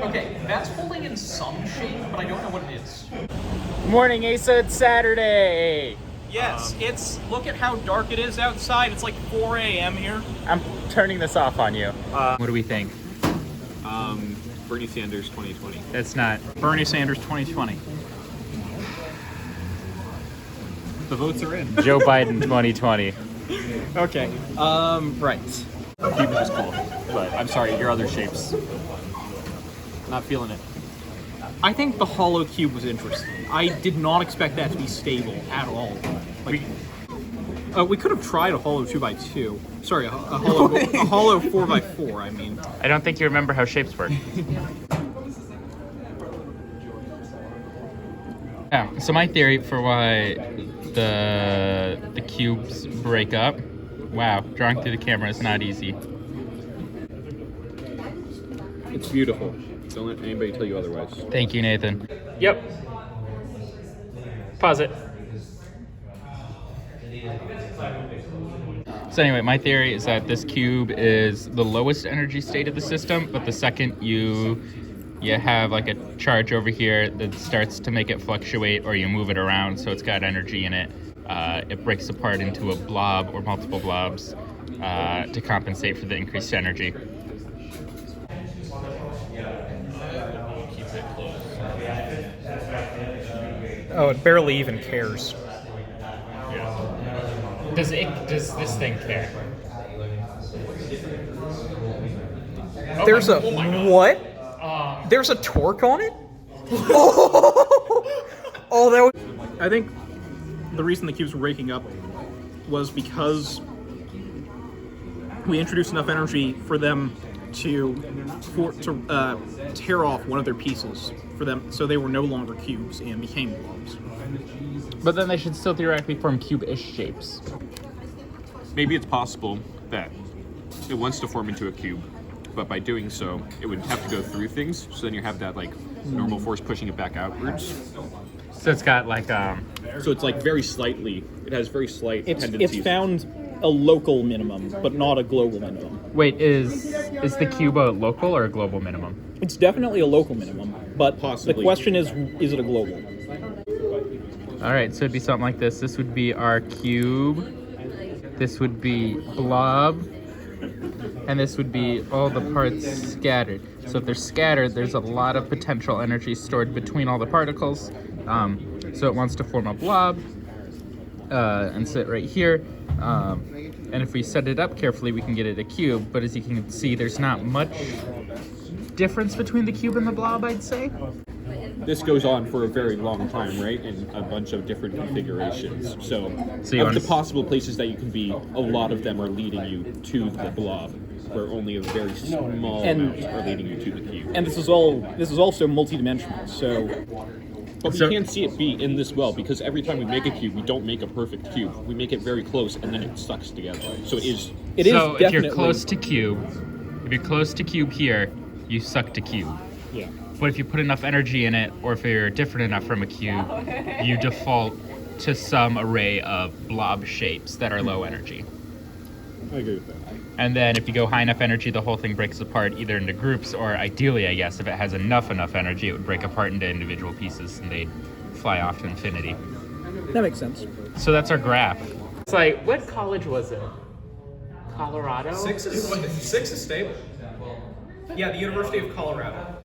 Okay, that's holding in some shape, but I don't know what it is. Morning, Asa. It's Saturday. Yes, look at how dark it is outside. It's like 4 a.m. here. I'm turning this off on you. What do we think? Bernie Sanders 2020. It's not. Bernie Sanders 2020. The votes are in. Joe Biden 2020. Okay, right. Cube is cool, but I'm sorry, your other shapes. Not feeling it. I think the hollow cube was interesting. I did not expect that to be stable at all. Like, we could have tried a hollow 2x2. Sorry, a hollow 4x4. I mean, I don't think you remember how shapes work. Yeah. So my theory for why the cubes break up. Wow, drawing through the camera is not easy. It's beautiful. Don't let anybody tell you otherwise. Thank you, Nathan. Yep. Pause it. So anyway, my theory is that this cube is the lowest energy state of the system, but the second you have like a charge over here that starts to make it fluctuate, or you move it around so it's got energy in it, it breaks apart into a blob or multiple blobs to compensate for the increased energy. oh, it barely even cares. Does this thing care? There's a what? There's a torque on it? Oh, that was... I think the reason the cubes were breaking up was because we introduced enough energy for them to tear off one of their pieces for them, so they were no longer cubes and became blobs. But then they should still theoretically form cube-ish shapes. Maybe it's possible that it wants to form into a cube, but by doing so, it would have to go through things, so then you have that like normal force pushing it back outwards. So it's got like So it's like very slightly, it has very slight tendencies. It's found a local minimum, but not a global minimum. Wait, is the cube a local or a global minimum? It's definitely a local minimum, but Possibly. the question is it a global? All right, so it'd be something like this. This would be our cube. This would be blob. And this would be all the parts scattered. So if they're scattered, there's a lot of potential energy stored between all the particles. So it wants to form a blob and sit right here. And if we set it up carefully, we can get it a cube. But as you can see, there's not much difference between the cube and the blob, I'd say. This goes on for a very long time, right? In a bunch of different configurations. So you of the possible places that you can be, a lot of them are leading you to the blob, where only a very small amount are leading you to the cube. And this is also multidimensional. So, But we can't see it be in this well, because every time we make a cube, we don't make a perfect cube. We make it very close, and then it sucks together. So it is So if definitely... you're close to cube here, you suck to cube. yeah. But if you put enough energy in it, or if you're different enough from a cube, you default to some array of blob shapes that are low energy. I agree with that. And then if you go high enough energy, the whole thing breaks apart either into groups, or ideally, I guess, if it has enough energy, it would break apart into individual pieces and they'd fly off to infinity. That makes sense. So that's our graph. It's like, what college was it? Colorado? Six is stable. Yeah, the University of Colorado.